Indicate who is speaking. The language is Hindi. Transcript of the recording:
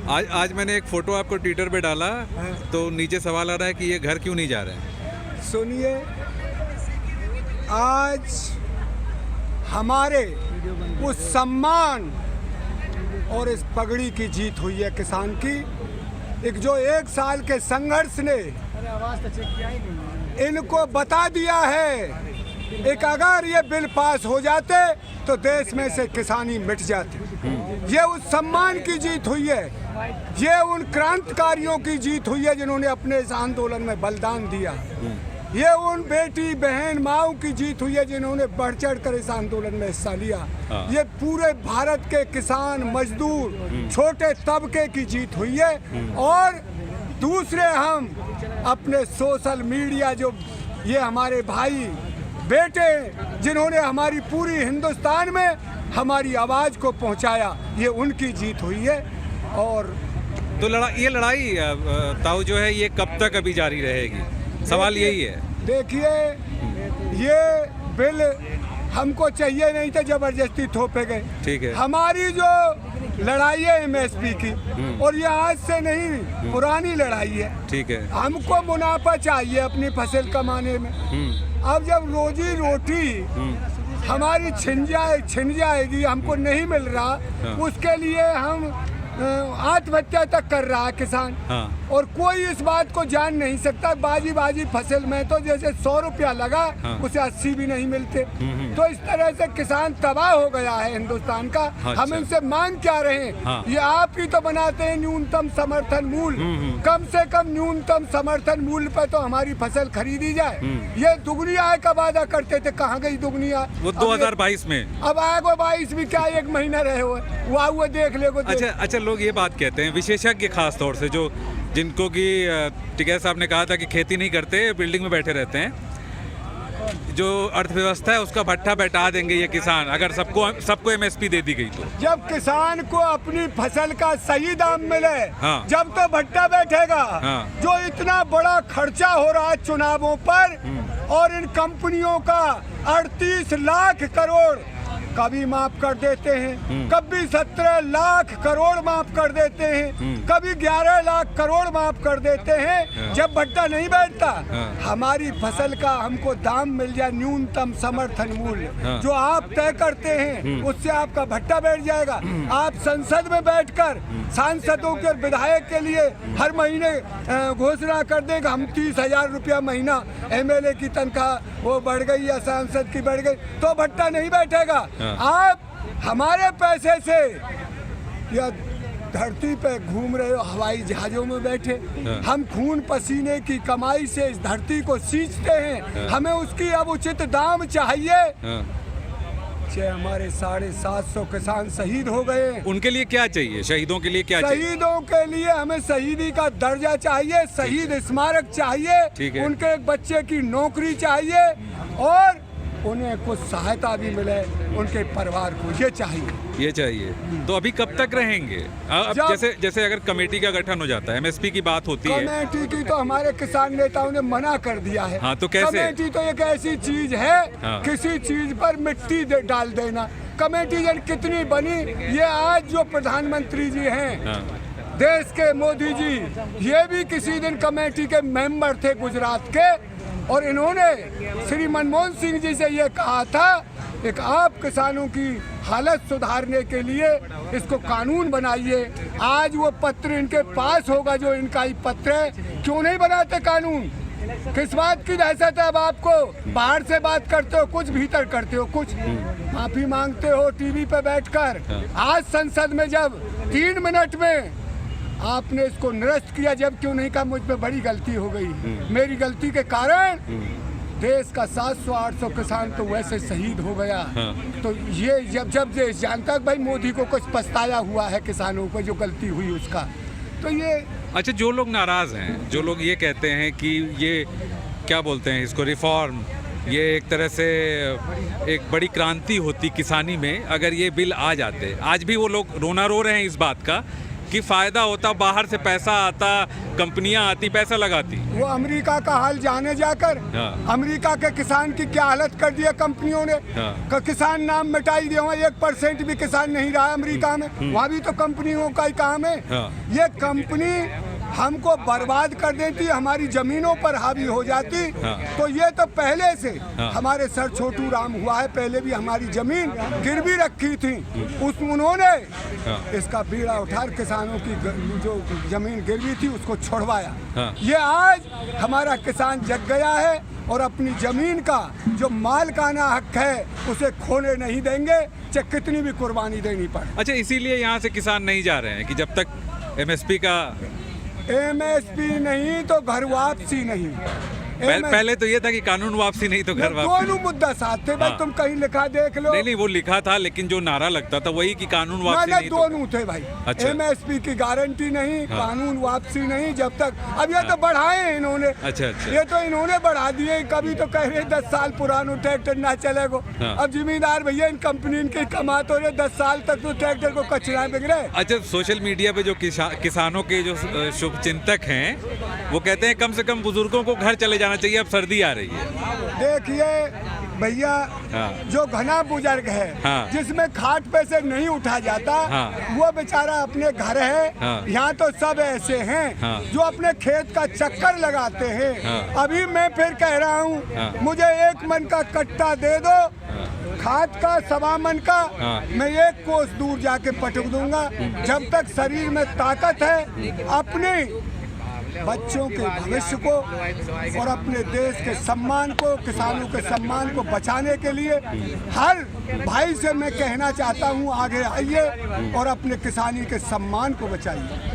Speaker 1: आज मैंने एक फ़ोटो आपको ट्विटर पे डाला, तो नीचे सवाल आ रहा है कि ये घर क्यों नहीं जा रहे हैं?
Speaker 2: सुनिए, आज हमारे उस सम्मान और इस पगड़ी की जीत हुई है किसान की। एक जो 1 साल के संघर्ष ने इनको बता दिया है, एक अगर ये बिल पास हो जाते तो देश में से किसानी मिट जाती। ये उस सम्मान की जीत हुई है, ये उन क्रांतिकारियों की जीत हुई है जिन्होंने अपने इस आंदोलन में बलिदान दिया। ये उन बेटी बहन माओं की जीत हुई है जिन्होंने बढ़ चढ़ कर इस आंदोलन में हिस्सा लिया। ये पूरे भारत के किसान मजदूर छोटे तबके की जीत हुई है। और दूसरे हम अपने सोशल मीडिया, जो ये हमारे भाई बेटे जिन्होंने हमारी पूरी हिंदुस्तान में हमारी आवाज़ को पहुंचाया, ये उनकी जीत हुई है। और
Speaker 1: तो ये लड़ाई ताऊ जो है ये कब तक अभी जारी रहेगी? सवाल यही है।
Speaker 2: देखिए, ये बिल हमको चाहिए नहीं था, जबरदस्ती थोपे गए।
Speaker 1: ठीक है।
Speaker 2: हमारी जो लड़ाई है एमएसपी की, और ये आज से नहीं पुरानी लड़ाई है।
Speaker 1: ठीक है।
Speaker 2: हमको मुनाफा चाहिए अपनी फसल कमाने में। अब जब रोजी रोटी हमारी छिन जाएगी, हमको नहीं मिल रहा, उसके लिए हम आत्महत्या तक कर रहा है किसान। और कोई इस बात को जान नहीं सकता। बाजी फसल में तो जैसे 100 रुपया लगा, उसे 80 भी नहीं मिलते। तो इस तरह से किसान तबाह हो गया है हिंदुस्तान का। हम इनसे मांग क्या रहे हैं? ये आप ही तो बनाते हैं न्यूनतम समर्थन मूल्य। कम से कम न्यूनतम समर्थन मूल्य पर तो हमारी फसल खरीदी जाए। ये दुगनी आय का वादा करते थे, कहाँ गई दुगनी आय?
Speaker 1: वो 2022 में। अब
Speaker 2: आएगो 22 भी क्या, 1 महीना रहे हुए, वो देख ले।
Speaker 1: अच्छा, लोग ये बात कहते हैं, विशेषज्ञ खास तौर से जिनको कि टिकैत साहब ने कहा था कि खेती नहीं करते, बिल्डिंग में बैठे रहते हैं, जो अर्थव्यवस्था है उसका भट्ठा बैठा देंगे ये किसान अगर सबको एमएसपी दे दी गई तो।
Speaker 2: जब किसान को अपनी फसल का सही दाम मिले, जब तो भट्टा बैठेगा। जो इतना बड़ा खर्चा हो रहा है चुनावों पर, और इन कंपनियों का 38 लाख करोड़ कभी माफ कर देते हैं, कभी 17 लाख करोड़ माफ कर देते हैं, कभी 11 लाख करोड़ माफ कर देते हैं। जब भट्टा नहीं बैठता, हमारी फसल का हमको दाम मिल जाए, न्यूनतम समर्थन मूल्य जो आप तय करते हैं, उससे आपका भट्टा बैठ जाएगा। आप संसद में बैठकर सांसदों के विधायक के लिए हर महीने घोषणा कर देंगे, हम 30,000 रुपया महीना, एमएलए की तनख्वाह वो बढ़ गई या सांसद की बढ़ गई, तो भट्टा नहीं बैठेगा। आप हमारे पैसे से या धरती पे घूम रहे हो, हवाई जहाजों में बैठे, हम खून पसीने की कमाई से इस धरती को सींचते हैं, हमें उसकी अब उचित दाम चाहिए। हमारे 750 किसान शहीद हो गए, उनके लिए क्या चाहिए? शहीदों के लिए क्या चाहिए? शहीदों के लिए हमें शहीदी का दर्जा चाहिए, शहीद स्मारक चाहिए, उनके एक बच्चे की नौकरी चाहिए, और उन्हें कुछ सहायता भी मिले उनके परिवार को, ये चाहिए। तो अभी कब तक रहेंगे? अब जैसे अगर कमेटी का गठन हो जाता है, एमएसपी की बात होती है, कमेटी की तो हमारे किसान नेताओं ने मना कर दिया है। हाँ, तो कैसे? कमेटी तो एक ऐसी चीज है, किसी चीज पर मिट्टी डाल देना। कमेटी जन कितनी बनी, ये आज जो प्रधानमंत्री जी हैं देश के, मोदी जी, ये भी किसी दिन कमेटी के मेंबर थे गुजरात के, और इन्होंने श्री मनमोहन सिंह जी से ये कहा था, एक आप किसानों की हालत सुधारने के लिए इसको कानून बनाइए। आज वो पत्र इनके पास होगा, जो इनका ही पत्र है, क्यों नहीं बनाते कानून? किस बात की दहशत है? अब आपको बाहर से बात करते हो कुछ, भीतर करते हो कुछ, माफी मांगते हो टीवी पे बैठकर। आज संसद में जब 3 मिनट में आपने इसको निरस्त किया, जब क्यों नहीं कहा मुझ पे बड़ी गलती हो गई, मेरी गलती के कारण देश का 700-800 किसान तो वैसे शहीद हो गया। तो ये जब देश जानता है भाई मोदी को कुछ पछताया हुआ है किसानों पर जो गलती हुई उसका, तो ये। अच्छा, जो लोग नाराज हैं, जो लोग ये कहते हैं कि ये क्या बोलते हैं इसको, रिफॉर्म, ये एक तरह से एक बड़ी क्रांति होती किसानी में अगर ये बिल आ जाते, आज भी वो लोग रोना रो रहे हैं इस बात का
Speaker 1: कि फ़ायदा होता, बाहर से पैसा आता, कंपनियां आती, पैसा लगाती।
Speaker 2: वो अमेरिका का हाल जाने जाकर, अमेरिका के किसान की क्या हालत कर दिया कंपनियों ने। किसान नाम मिटाई दिया, 1% भी किसान नहीं रहा अमेरिका में। वहाँ भी तो कंपनियों का ही काम है। ये कंपनी हमको बर्बाद कर देती, हमारी जमीनों पर हावी हो जाती। तो ये तो पहले से हमारे सर छोटू राम हुआ है, पहले भी हमारी जमीन गिरवी रखी थी, उन्होंने इसका बीड़ा उठाकर किसानों की जो जमीन गिरवी थी उसको छोड़वाया। ये आज हमारा किसान जग गया है और अपनी जमीन का जो मालकाना हक है उसे खोने नहीं देंगे, चाहे कितनी भी कुर्बानी देनी पड़े।
Speaker 1: अच्छा, इसीलिए यहाँ से किसान नहीं जा रहे हैं कि जब तक MSP का
Speaker 2: MSP नहीं तो घर वापसी नहीं।
Speaker 1: पहले तो ये था कि कानून वापसी नहीं तो घर वापसी।
Speaker 2: दोनों मुद्दा साथ थे भाई। तुम कहीं लिखा देख लो।
Speaker 1: नहीं, वो लिखा था, लेकिन जो नारा लगता था वही कि कानून वापसी नहीं।
Speaker 2: दोनों थे भाई। अच्छा। MSP की गारंटी नहीं, कानून वापसी नहीं जब तक। अब ये तो बढ़ाए इन्होंने। अच्छा। ये तो इन्होंने बढ़ा दिए। कभी तो कह रहे 10 साल पुराना ट्रैक्टर ना चलेगा। अब जिम्मेदार भैया इन कंपनी के कमा तो रहे 10 साल तक तो ट्रैक्टर को कचरा बिक रहे।
Speaker 1: अच्छा, सोशल मीडिया पे जो किसानों के जो शुभ चिंतक हैं वो कहते हैं कम से कम बुजुर्गों को घर चले जाना चाहिए, अब सर्दी आ रही है।
Speaker 2: देखिए भैया, जो घना बुजुर्ग है, जिसमें खाट पे से नहीं उठा जाता, वो बेचारा अपने घर है। यहाँ तो सब ऐसे हैं जो अपने खेत का चक्कर लगाते हैं। अभी मैं फिर कह रहा हूँ, मुझे 1 मन का कट्टा दे दो, खाद का 1.25 मन का, मैं 1 कोस दूर जाके पटक दूंगा। जब तक शरीर में ताकत है, अपने बच्चों के भविष्य को और अपने देश के सम्मान को, किसानों के सम्मान को बचाने के लिए हर भाई से मैं कहना चाहता हूँ, आगे आइए और अपने किसानी के सम्मान को बचाइए।